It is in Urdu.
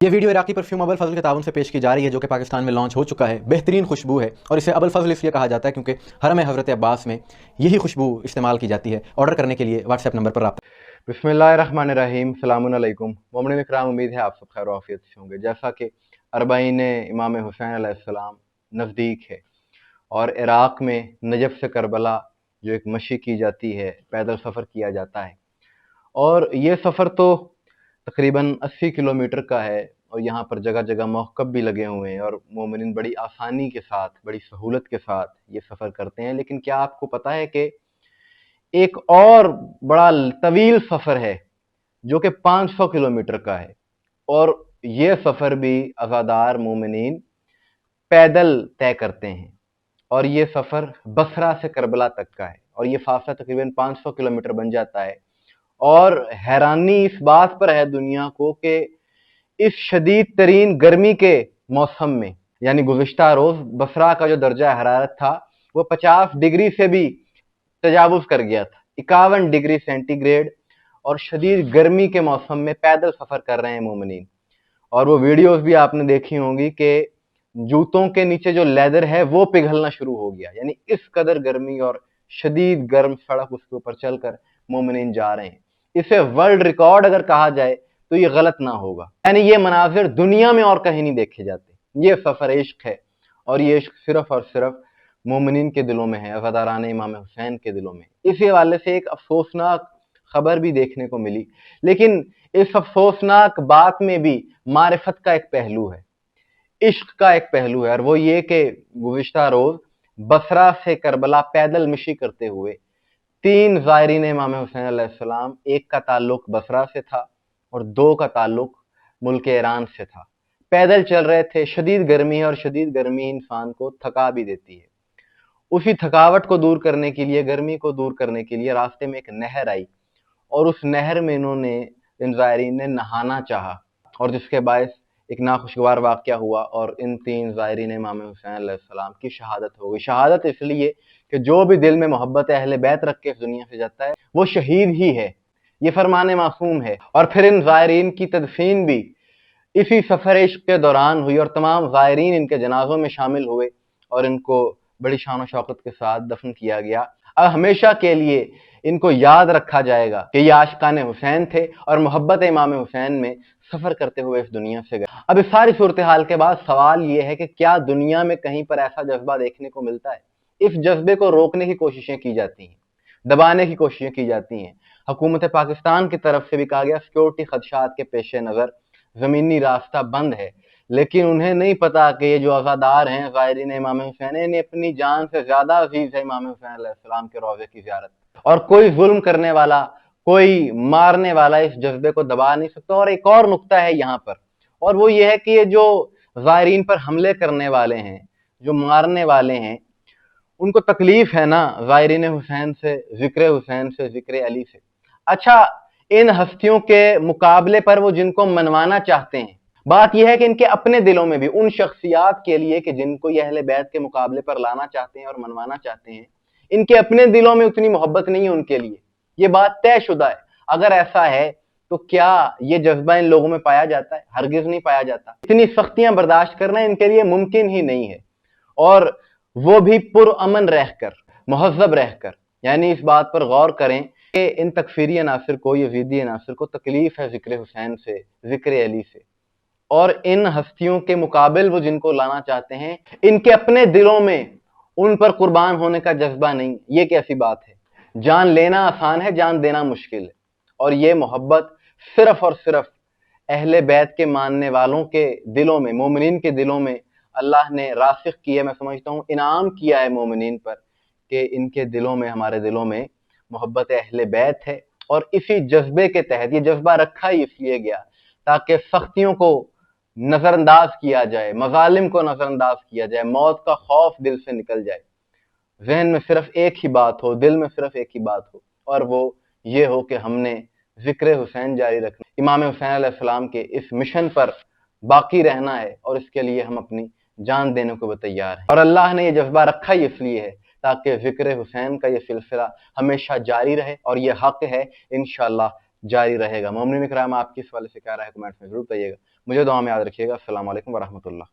یہ ویڈیو عراقی پرفیوم ابو الفضل کے تعاون سے پیش کی جا رہی ہے، جو کہ پاکستان میں لانچ ہو چکا ہے۔ بہترین خوشبو ہے اور اسے ابو الفضل اس لیے کہا جاتا ہے کیونکہ حرم حضرت عباس میں یہی خوشبو استعمال کی جاتی ہے۔ آرڈر کرنے کے لیے واٹس ایپ نمبر پر رابطہ۔ بسم اللہ الرحمن الرحیم، السلام علیکم مومنین اکرام، امید ہے آپ سب خیر و عافیت سے ہوں گے۔ جیسا کہ اربعین امام حسین علیہ السلام نزدیک ہے اور عراق میں نجف سے کربلا جو ایک مشی کی جاتی ہے، پیدل سفر کیا جاتا ہے، اور یہ سفر تو تقریباً 80 کلومیٹر کا ہے، اور یہاں پر جگہ جگہ موقف بھی لگے ہوئے ہیں اور مومنین بڑی آسانی کے ساتھ، بڑی سہولت کے ساتھ یہ سفر کرتے ہیں۔ لیکن کیا آپ کو پتہ ہے کہ ایک اور بڑا طویل سفر ہے جو کہ 500 کلومیٹر کا ہے، اور یہ سفر بھی عزادار مومنین پیدل طے کرتے ہیں، اور یہ سفر بصرہ سے کربلا تک کا ہے، اور یہ فاصلہ تقریباً 500 کلومیٹر بن جاتا ہے۔ اور حیرانی اس بات پر ہے دنیا کو کہ اس شدید ترین گرمی کے موسم میں، یعنی گزشتہ روز بصرہ کا جو درجہ حرارت تھا وہ 50 ڈگری سے بھی تجاوز کر گیا تھا، 51 ڈگری سینٹی گریڈ، اور شدید گرمی کے موسم میں پیدل سفر کر رہے ہیں مومنین۔ اور وہ ویڈیوز بھی آپ نے دیکھی ہوں گی کہ جوتوں کے نیچے جو لیدر ہے وہ پگھلنا شروع ہو گیا، یعنی اس قدر گرمی اور شدید گرم سڑک اس کے اوپر چل کر مومنین جا رہے ہیں۔ اسے ورلڈ ریکارڈ اگر کہا جائے تو یہ غلط نہ ہوگا، یعنی یہ مناظر دنیا میں اور کہیں نہیں دیکھے جاتے۔ یہ سفر عشق ہے، اور یہ عشق صرف اور صرف مومنین کے دلوں میں ہے، عزاداران امام حسین کے دلوں میں۔ اس حوالے سے ایک افسوسناک خبر بھی دیکھنے کو ملی، لیکن اس افسوسناک بات میں بھی معرفت کا ایک پہلو ہے، عشق کا ایک پہلو ہے، اور وہ یہ کہ گزشتہ روز بصرہ سے کربلا پیدل مشی کرتے ہوئے 3 زائرین امام حسین علیہ السلام، ایک کا تعلق بصرہ سے تھا اور 2 کا تعلق ملک ایران سے تھا، پیدل چل رہے تھے۔ شدید گرمی ہے، اور شدید گرمی انسان کو تھکا بھی دیتی ہے۔ اسی تھکاوٹ کو دور کرنے کے لیے، گرمی کو دور کرنے کے لیے راستے میں ایک نہر آئی، اور اس نہر میں انہوں نے، ان زائرین نے نہانا چاہا، اور جس کے باعث ایک ناخوشگوار واقعہ ہوا، اور ان 3 زائرین امام حسین علیہ السلام کی شہادت ہو گئی۔ شہادت اس لیے کہ جو بھی دل میں محبت اہل بیت رکھ کے اس دنیا سے جاتا ہے وہ شہید ہی ہے، یہ فرمان معصوم ہے۔ اور پھر ان زائرین کی تدفین بھی اسی سفر عشق کے دوران ہوئی، اور تمام زائرین ان کے جنازوں میں شامل ہوئے، اور ان کو بڑی شان و شوکت کے ساتھ دفن کیا گیا۔ اب ہمیشہ کے لیے ان کو یاد رکھا جائے گا کہ یہ عاشقان حسین تھے اور محبت امام حسین میں سفر کرتے ہوئے اس دنیا سے گئے۔ اب اس ساری صورتحال کے بعد سوال یہ ہے کہ کیا دنیا میں کہیں پر ایسا جذبہ دیکھنے کو ملتا ہے؟ اس جذبے کو روکنے کی کوششیں کی جاتی ہیں، دبانے کی کوششیں کی جاتی ہیں۔ حکومت پاکستان کی طرف سے بھی کہا گیا سیکورٹی خدشات کے پیش نظر زمینی راستہ بند ہے، لیکن انہیں نہیں پتا کہ یہ جو عزادار ہیں زائرین امام حسین، انہیں اپنی جان سے زیادہ عزیز ہے امام حسین علیہ السلام کے روضے کی زیارت، اور کوئی ظلم کرنے والا، کوئی مارنے والا اس جذبے کو دبا نہیں سکتا۔ اور ایک اور نقطہ ہے یہاں پر، اور وہ یہ ہے کہ یہ جو زائرین پر حملے کرنے والے ہیں، جو مارنے والے ہیں، ان کو تکلیف ہے نا زائرین حسین سے، ذکر حسین سے، ذکر علی سے۔ اچھا، ان ہستیوں کے مقابلے پر وہ جن کو منوانا چاہتے ہیں، بات یہ ہے کہ ان کے اپنے دلوں میں بھی ان شخصیات کے لیے کہ جن کو یہ اہل بیت کے مقابلے پر لانا چاہتے ہیں اور منوانا چاہتے ہیں، ان کے اپنے دلوں میں اتنی محبت نہیں ہے ان کے لیے۔ یہ بات طے شدہ ہے۔ اگر ایسا ہے تو کیا یہ جذبہ ان لوگوں میں پایا جاتا ہے؟ ہرگز نہیں پایا جاتا۔ اتنی سختیاں برداشت کرنا ان کے لیے ممکن ہی نہیں ہے، اور وہ بھی پرامن رہ کر، مہذب رہ کر۔ یعنی اس بات پر غور کریں کہ ان تکفیری عناصر کو، یزیدی عناصر کو تکلیف ہے ذکر حسین سے، ذکر علی سے، اور ان ہستیوں کے مقابل وہ جن کو لانا چاہتے ہیں، ان کے اپنے دلوں میں ان پر قربان ہونے کا جذبہ نہیں۔ یہ کیسی بات ہے؟ جان لینا آسان ہے، جان دینا مشکل ہے، اور یہ محبت صرف اور صرف اہل بیت کے ماننے والوں کے دلوں میں، مومنین کے دلوں میں اللہ نے راسخ کی ہے۔ میں سمجھتا ہوں انعام کیا ہے مومنین پر کہ ان کے دلوں میں، ہمارے دلوں میں محبت اہل بیت ہے، اور اسی جذبے کے تحت یہ جذبہ رکھا ہی اس لیے گیا تاکہ سختیوں کو نظر انداز کیا جائے، مظالم کو نظر انداز کیا جائے، موت کا خوف دل سے نکل جائے، ذہن میں صرف ایک ہی بات ہو، دل میں صرف ایک ہی بات ہو، اور وہ یہ ہو کہ ہم نے ذکر حسین جاری رکھنا، امام حسین علیہ السلام کے اس مشن پر باقی رہنا ہے، اور اس کے لیے ہم اپنی جان دینے کو بھی تیار ہیں۔ اور اللہ نے یہ جذبہ رکھا ہی اس لیے ہے تاکہ ذکر حسین کا یہ سلسلہ ہمیشہ جاری رہے، اور یہ حق ہے، انشاءاللہ جاری رہے گا۔ مومنین اکرام، آپ کی اس حوالے سے کیا رائے ہے؟ کمنٹس میں ضرور بتائیے گا۔ مجھے دعا میں یاد رکھیے گا۔ السلام علیکم ورحمۃ اللہ۔